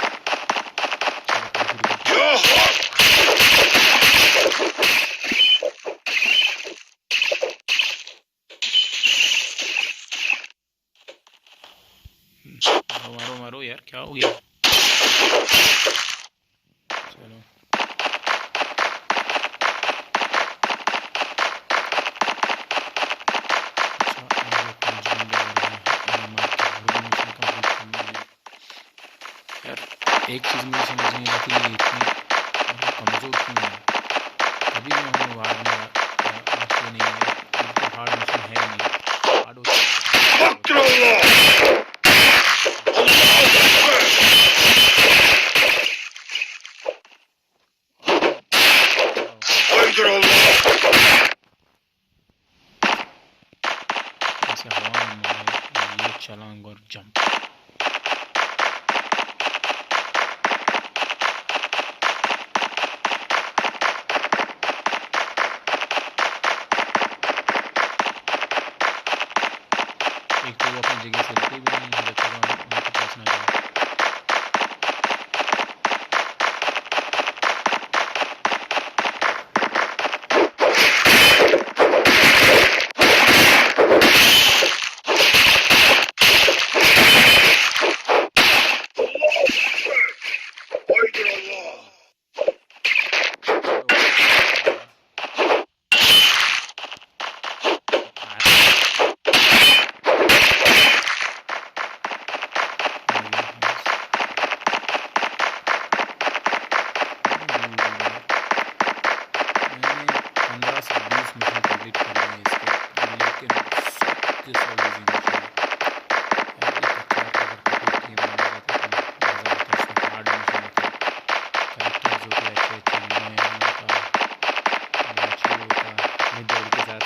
चलो काफ़ी मारो मारो मारो यार, क्या हो गया? चलो एक चीज़ मुझे समझ नहीं आती, ये इतनी मतलब कमज़ोर क्यों है। कभी मैं हूँ वार में आते नहीं है, बिल्कुल हार्ड मशीन है ही नहीं। हार्ड होता ऐसे हवा में मारे ये छलांग और जंप। एक तो वो अपनी जगह से रुके भी नहीं जब तक हम उनके पास ना जाए। मैंने 15 से 20 मिशन कंप्लीट कर लिए इसके, लेकिन सबके सब इजी मिशन है। एक अच्छा अगर कोई गेम बना रहता तो मज़ा आता, उसमें हार्ड मिशन होता, कैरेक्टर्स होते अच्छे अच्छे, नया होता, मैची होता मिड वर्ल्ड के साथ।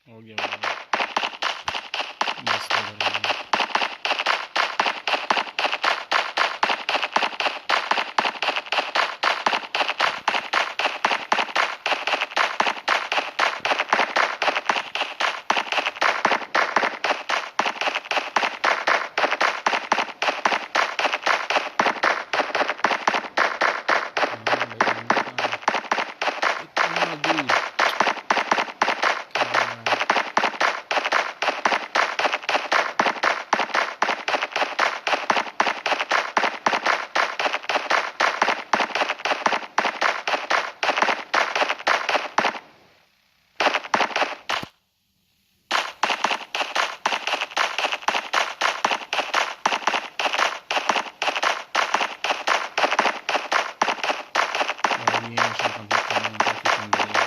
हो गया मस्त हो गया। इतना दूर और ये मिशन कंप्लीट करने में काफ़ी टाइम लगेगा।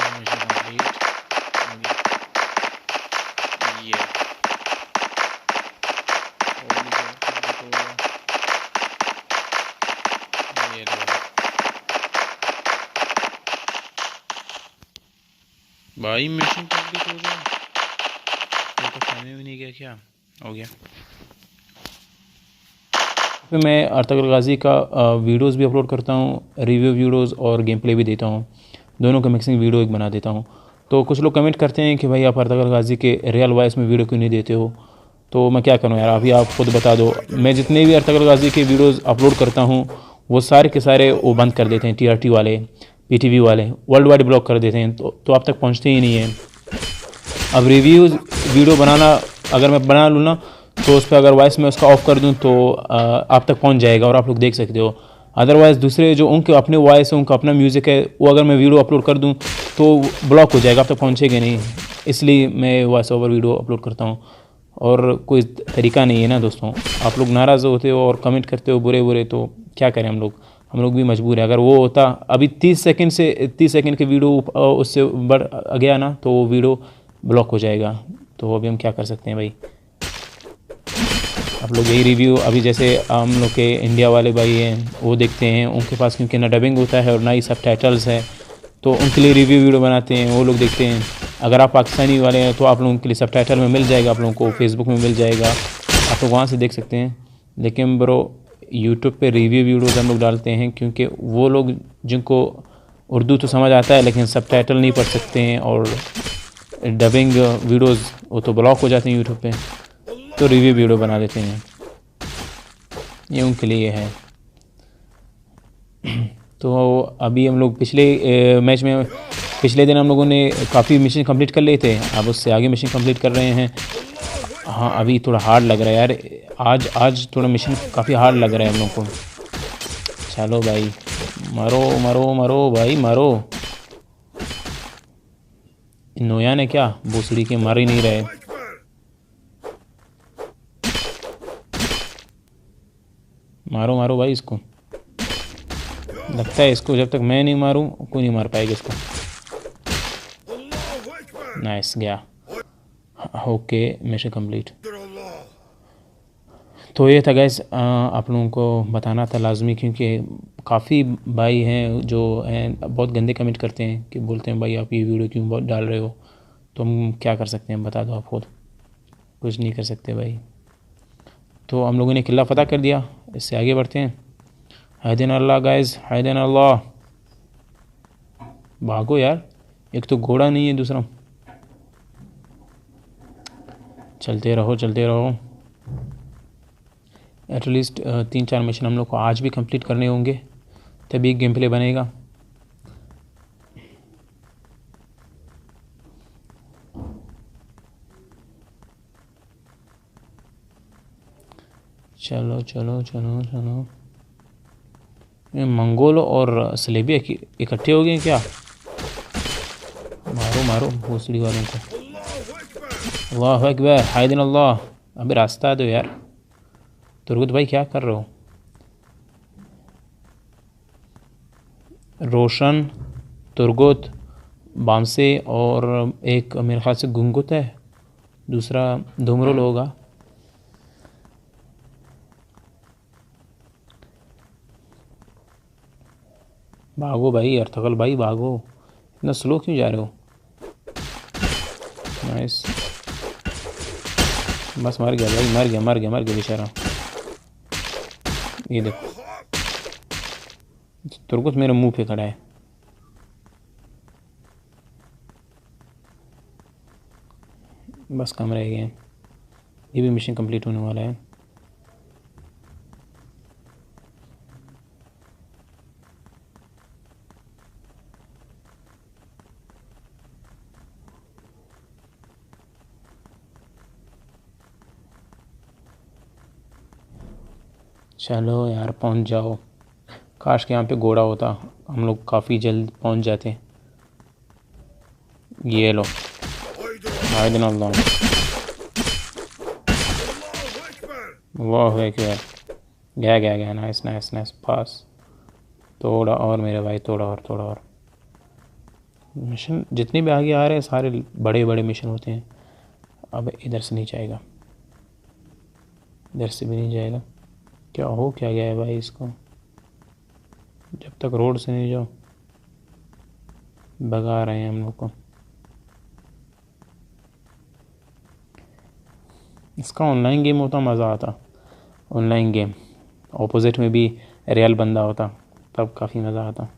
मिशन कंप्लीट हो गया। ये और भी कंप्लीट होगा। ये लो भाई मिशन कंप्लीट हो गया। ये तो खाने भी नहीं गया, क्या हो गया। फिर मैं अर्तगल गाज़ी का वीडियोस भी अपलोड करता हूँ, रिव्यू वीडियोस और गेम प्ले भी देता हूँ, दोनों का मिक्सिंग वीडियो एक बना देता हूँ। तो कुछ लोग कमेंट करते हैं कि भाई आप अर्तगल गाज़ी के रियल वॉइस में वीडियो क्यों नहीं देते हो। तो मैं क्या करूँ यार, अभी आप खुद बता दो। मैं जितने भी अर्तगल गाज़ी के वीडियोज़ अपलोड करता हूँ वो सारे के सारे वो बंद कर देते हैं, TRT वाले, PTV वाले वर्ल्ड वाइड ब्लॉक कर देते हैं, तो आप तक पहुँचते ही नहीं है। अब रिव्यूज़ वीडियो बनाना अगर मैं बना लूँ ना, तो उस पर अगर वॉइस में उसका ऑफ़ कर दूँ तो आप तक पहुँच जाएगा और आप लोग देख सकते हो। अदरवाइज़ दूसरे जो उनके अपने वॉइस है, उनका अपना म्यूज़िक है, वो अगर मैं वीडियो अपलोड कर दूँ तो ब्लॉक हो जाएगा, आप तक पहुँचेगा नहीं। इसलिए मैं वॉइस ओवर वीडियो अपलोड करता हूँ। और कोई तरीका नहीं है ना दोस्तों। आप लोग नाराज़ होते हो और कमेंट करते हो बुरे बुरे, तो क्या करें हम लोग भी मजबूर है। अगर वो होता अभी 30 सेकंड के वीडियो उससे बढ़ गया ना तो वो वीडियो ब्लॉक हो जाएगा। तो अभी हम क्या कर सकते हैं भाई। आप लोग यही रिव्यू अभी जैसे हम लोग के इंडिया वाले भाई हैं वो देखते हैं, उनके पास क्योंकि ना डबिंग होता है और ना ही सबटाइटल्स है, तो उनके लिए रिव्यू वीडियो बनाते हैं, वो लोग देखते हैं। अगर आप पाकिस्तानी वाले हैं तो आप लोगों के लिए सबटाइटल में मिल जाएगा, आप लोगों को फेसबुक में मिल जाएगा, आप लोग वहाँ से देख सकते हैं। लेकिन ब्रो यूट्यूब पे रिव्यू वीडियोज़ हम लोग डालते हैं क्योंकि वो लोग जिनको उर्दू तो समझ आता है लेकिन सबटाइटल नहीं पढ़ सकते हैं और डबिंग वीडियोज़ वो तो ब्लॉक हो जाते हैं यूट्यूब पे, तो रिव्यू वीडियो बना देते हैं, ये उनके लिए है। तो अभी हम लोग पिछले मैच में पिछले दिन हम लोगों ने काफ़ी मिशन कंप्लीट कर लिए थे, अब उससे आगे मिशन कंप्लीट कर रहे हैं। हाँ अभी थोड़ा हार्ड लग रहा है यार, आज थोड़ा मिशन काफ़ी हार्ड लग रहा है हम लोग को। चलो भाई मारो मारो मारो भाई मारो। नोया ने क्या भोसड़ी के मार ही नहीं रहे। मारो मारो भाई इसको, लगता है इसको जब तक मैं नहीं मारूं कोई नहीं मार पाएगा इसको। नाइस गया, ओके मिशन कंप्लीट। तो ये था गैस, आप लोगों को बताना था लाजमी, क्योंकि काफ़ी भाई हैं जो हैं बहुत गंदे कमेंट करते हैं कि बोलते हैं भाई आप ये वीडियो क्यों बहुत डाल रहे हो। तो हम क्या कर सकते हैं बता दो आप खुद, कुछ नहीं कर सकते भाई। तो हम लोगों ने किला फ़तह कर दिया, इससे आगे बढ़ते हैं। हैदन अल्लाह गाइस, हैदन अल्लाह। भागो यार, एक तो घोड़ा नहीं है दूसरा। चलते रहो चलते रहो। एटलीस्ट 3-4 मिशन हम लोग को आज भी कंप्लीट करने होंगे, तभी गेम प्ले बनेगा। चलो चलो चलो चलो। ये मंगोल और सलेबी इकट्ठे हो गए क्या? मारो मारो भोसड़ी वालों को। अल्लाह अकबर, हायदिन अल्लाह। अबे रास्ता दो यार। तुर्गुत भाई क्या कर रहे हो? रोशन, तुर्गुत, बामसे और एक मेरे ख्याल से गुंगुत है, दूसरा धुमरुल होगा। भागो भाई अर्तगल भाई भागो, इतना स्लो क्यों जा रहे हो? नाइस, बस मर गया भाई, मर गया बेचारा। ये देखो तुर्गुत मेरे मुंह पे खड़ा है। बस कम रह गए, ये भी मिशन कंप्लीट होने वाला है। चलो यार पहुंच जाओ, काश के यहाँ पे घोड़ा होता, हम लोग काफ़ी जल्द पहुंच जाते। ये लो हायदिन अल्लाह, वाह क्या गया। नाइस नाइस नाइस, पास। थोड़ा और मेरे भाई, थोड़ा और। मिशन जितने भी आगे आ रहे हैं सारे बड़े बड़े मिशन होते हैं। अब इधर से नहीं जाएगा, इधर से भी नहीं जाएगा। क्या गया है भाई इसको? जब तक रोड से नहीं जाओ, भगा रहे हैं हम लोग को। इसका ऑनलाइन गेम होता मज़ा आता, ऑनलाइन गेम ऑपोजिट में भी रियल बंदा होता तब काफ़ी मज़ा आता।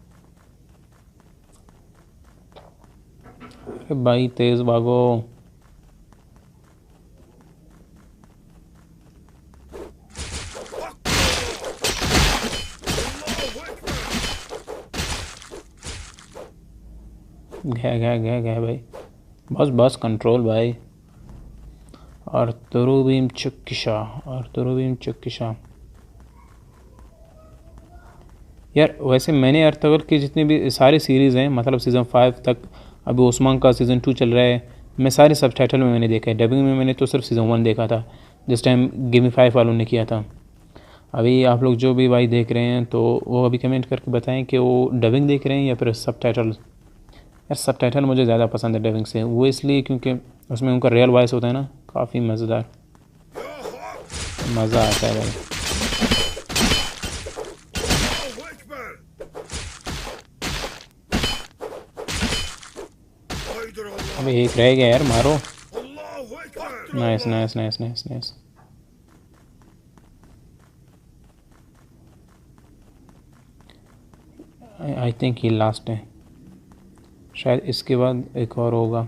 अरे भाई तेज़ भागो। गया भाई, बस कंट्रोल भाई। और तुरुबीम चुक्किशा। यार वैसे मैंने अर्तगल की जितनी भी सारी सीरीज़ हैं, मतलब सीज़न 5 तक, अभी ओस्मान का सीज़न 2 चल रहा है, मैं सारे सबटाइटल में मैंने देखा है, डबिंग में मैंने तो सिर्फ सीज़न 1 देखा था जिस टाइम गेम 5 वालों ने किया था। अभी आप लोग जो भी भाई देख रहे हैं तो वो अभी कमेंट करके बताएं कि वो डबिंग देख रहे हैं या फिर सबटाइटल। यार सबटाइटल मुझे ज़्यादा पसंद है डबिंग से, वो इसलिए क्योंकि उसमें उनका रियल वॉइस होता है ना, काफ़ी मज़ेदार, मज़ा आता है भाई। अबे एक रह गया यार, मारो। Nice nice nice nice nice. I think ये लास्ट है, शायद इसके बाद एक और होगा।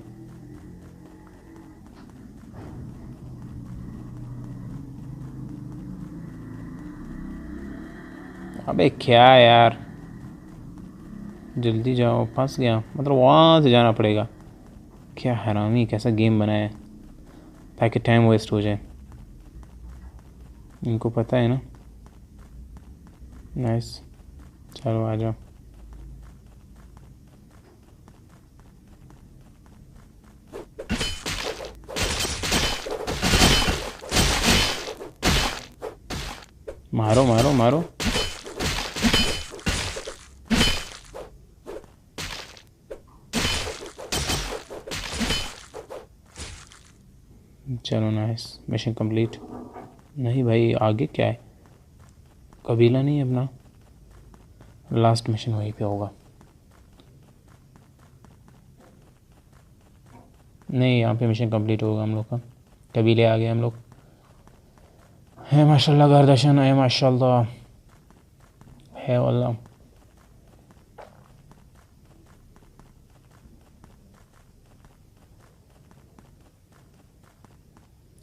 अबे क्या यार, जल्दी जाओ, फंस गया, मतलब वहाँ से जाना पड़ेगा। क्या हरामी कैसा गेम बनाया है ताकि टाइम वेस्ट हो जाए, इनको पता है ना। नाइस, चलो आ जाओ। मारो मारो मारो। चलो नाइस, मिशन कंप्लीट। नहीं भाई आगे क्या है, कबीला नहीं है अपना, लास्ट मिशन वहीं पे होगा। नहीं यहाँ पे मिशन कंप्लीट होगा हम लोग का, कबीले आ गए हम लोग। है माशाल्लाह गर्दशन है, माशाल्लाह है वल्लाह।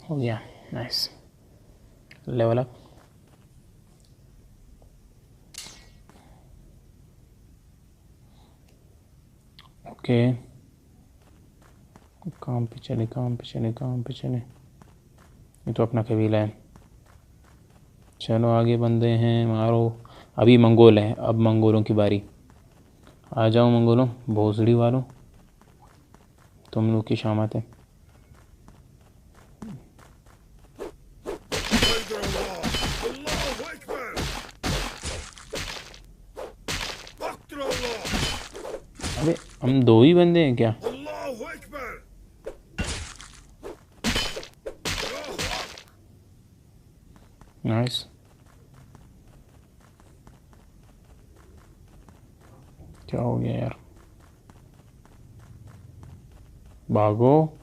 हो गया, नाइस, लेवल अप। ओके, काम पे चले काम पे चले काम पे चले, ये तो अपना कबीला है। चलो आगे बंदे हैं, मारो। अभी मंगोल है, अब मंगोलों की बारी। आ जाओ मंगोलों, भोसड़ी वालों, तुम लोग की शामत है। अबे हम दो ही बंदे हैं क्या? नाइस, क्या हो गया यार, भागो।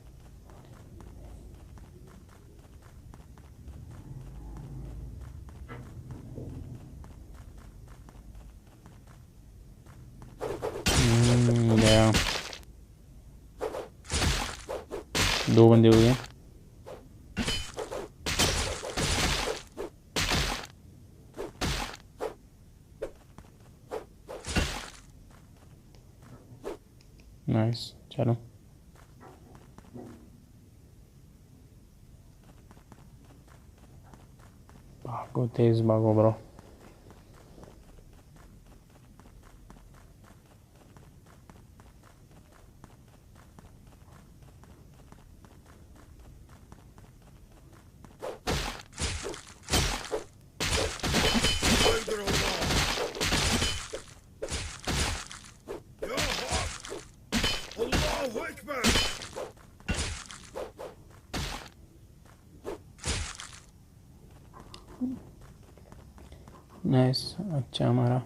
गया, दो बंदे हो गए। नाइस, चलो भागो, तेज भागो ब्रो। नाइस, अच्छा हमारा।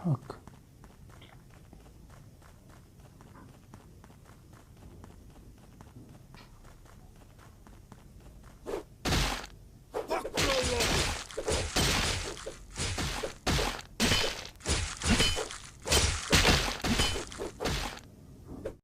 हक